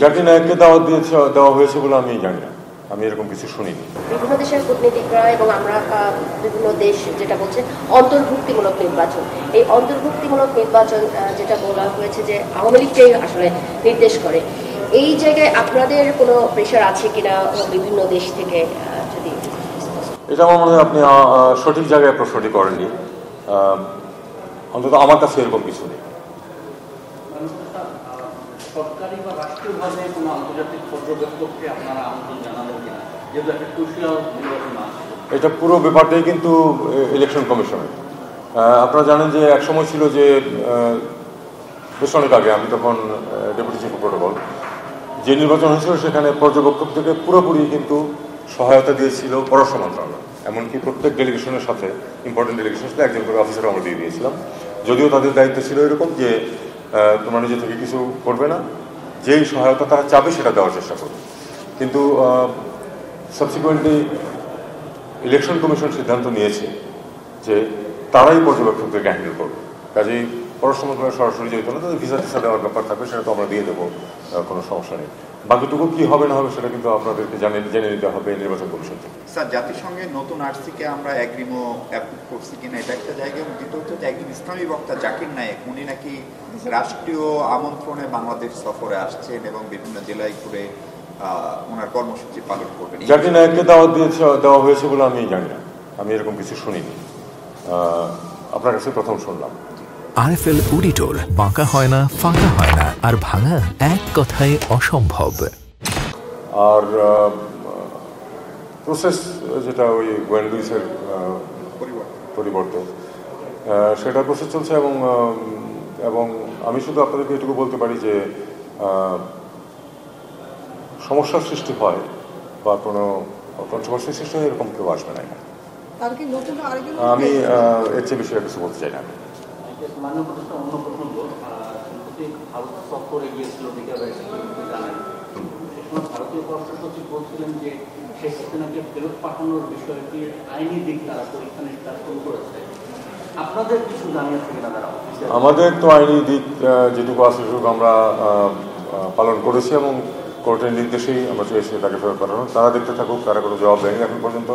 জাকির নায়েককে দেওয়া হয়েছে বলে আমি জানি না, আমি এরকম কিছু শুনিনি। বিভিন্ন দেশের কূটনীতিকরা এবং আমরা বিভিন্ন দেশ যেটা বলছে অন্তর্ভুক্তিমূলক নির্বাচন, এই অন্তর্ভুক্তিমূলক নির্বাচন যেটা বলা হয়েছে যে আওয়ামী লীগটাই আসলে নির্দেশ করে, এই জায়গায় আপনাদের কোনো প্রেশার আছে কিনা বিভিন্ন দেশ থেকে? যদি এটা আমার মনে হয় আপনি সঠিক জায়গায় প্রশ্নটি করেননি, অন্তত আমার কাছে এরকম কিছু নেই। সরকারি বা রাষ্ট্রীয়ভাবে কোনো আন্তর্জাতিক পর্যবেক্ষককে আপনারা আমন্ত্রণ জানাবেন কিনা, যেহেতু একটা ক্রুশিয়াল নির্বাচন আছে? এটা পুরো ব্যাপারটাই কিন্তু ইলেকশন কমিশনের। আপনারা জানেন যে এক সময় ছিল যে বেশ অনেক আগে, আমি তখন ডেপুটি চিফ প্রোটোকল, যে নির্বাচন হয়েছিল সেখানে পর্যবেক্ষক থেকে পুরোপুরি কিন্তু সহায়তা দিয়েছিল পররাষ্ট্র মন্ত্রণালয়। এমনকি প্রত্যেক ডেলিগেশনের সাথে, ইম্পর্টেন্ট ডেলিগেশনের সাথে একজন করে অফিসার আমরা দিয়ে দিয়েছিলাম, যদিও তাদের দায়িত্ব ছিল এরকম যে তোমরা নিজে থেকে কিছু করবে না, যেই সহায়তা তারা চাবে সেটা দেওয়ার চেষ্টা করবে। কিন্তু সাবসিকুয়েন্টলি ইলেকশন কমিশন সিদ্ধান্ত নিয়েছে যে তারাই পর্যবেক্ষকদেরকে হ্যান্ডেল করবে, কাজেই পররাষ্ট্র মন্ত্রণালয় সরাসরি যেহেতু না, তাদের ভিসা টিসা দেওয়ার ব্যাপার থাকবে, সেটা তো আমরা দিয়ে দেবো, কোনো সমস্যা নেই। বাকিটুকু কি হবে না হবে সেটা কিন্তু আপনাদেরকে জেনে নিতে হবে নির্বাচন কমিশন থেকে। স্যার, জাতিসংঘের নতুন আরসিকে আমরা অ্যাগ্রিমো অ্যাপ্রুভ করছি কিনা এটা একটা জায়গা, এবং দ্বিতীয়ত যে একজন ইসলামী বক্তা জাকির নায়েক, উনি নাকি রাষ্ট্রীয় আমন্ত্রণে বাংলাদেশ সফরে আসছেন এবং বিভিন্ন জেলায় ঘুরে ওনার কর্মসূচি পালন করবেন। জাকির নায়েককে দেওয়া হয়েছে বলে আমি জানি না, আমি এরকম কিছু শুনিনি, আপনার কাছে প্রথম শুনলাম। আরএফএল অডিটর, বাঁকা হয় না, ফাঁকা হয় না, আর ভাঙা এক কথায় অসম্ভব। আর প্রসেস যেটা ওই ওয়েন লুইসের পরিবর্তন, সেটা প্রসেস চলছে, এবং আমি শুধু আপনাদেরকে এটুকু বলতে পারি যে সমস্যার সৃষ্টি হয় বা কোনো কন্ট্রোভার্সির সৃষ্টি হয় এরকম কেউ আসবে না। আমি এর চেয়ে বেশি কিছু বলতে চাই না। ভারতীয় পররাষ্ট্র সচিব বলছিলেন যে শেখ হাসিনাকে ফেরত পাঠানোর বিষয়টি আইনি দিক তারা পরীক্ষা নিরীক্ষা শুরু করেছে। আপনাদের কিছু জানিয়েছে কিনা তারা? আমাদের তো আইনি দিক যেটুকু আছে সেটুকু আমরা পালন করেছি, এবং কোর্টের নির্দেশেই আমরা চেয়েছি তাকে ফেরত পাঠানো। তারা দেখতে থাকুক, তারা কোনো জবাব দেয়নি এখন পর্যন্ত,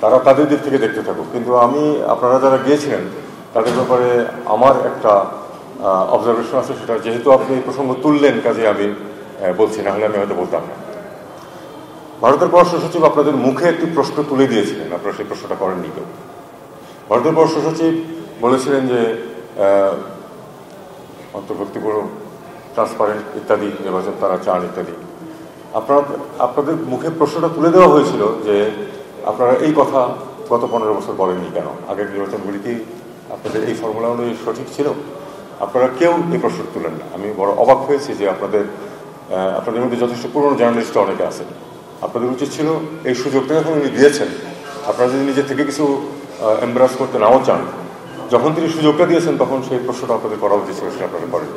তারা তাদের দিক থেকে দেখতে থাকুক। কিন্তু আপনারা যারা গিয়েছিলেন তাদের ব্যাপারে আমার একটা অবজারভেশন আছে, সেটা যেহেতু আপনি এই প্রসঙ্গ তুললেন কাজে আমি বলছি, না হলে আমি হয়তো বলতাম না। ভারতের পররাষ্ট্র সচিব আপনাদের মুখে একটি প্রশ্ন তুলে দিয়েছিলেন, আপনারা সেই প্রশ্নটা করেননি কেউ। ভারতের পররাষ্ট্র সচিব বলেছিলেন যে অন্তর্ভুক্তিমূলক ট্রান্সপারেন্ট ইত্যাদি নির্বাচন তারা চান ইত্যাদি। আপনাদের মুখে প্রশ্নটা তুলে দেওয়া হয়েছিল যে আপনারা এই কথা গত 15 বছর বলেননি কেন, আগের নির্বাচনগুলি কি আপনাদের এই ফর্মুলা অনুযায়ী সঠিক ছিল? আপনারা কেউ এই প্রশ্ন তুলেন না। আমি বড় অবাক হয়েছি যে আপনাদের মধ্যে যথেষ্ট পুরনো জার্নালিস্ট অনেকে আছেন। আপনাদের উচিত ছিল এই সুযোগটা যখন উনি দিয়েছেন, আপনারা যদি নিজে থেকে কিছু এমব্রাস করতে নাও চান, যখন তিনি সুযোগটা দিয়েছেন তখন সেই প্রশ্নটা আপনাদের করা উচিত ছিল, সেটা আপনারা করেন।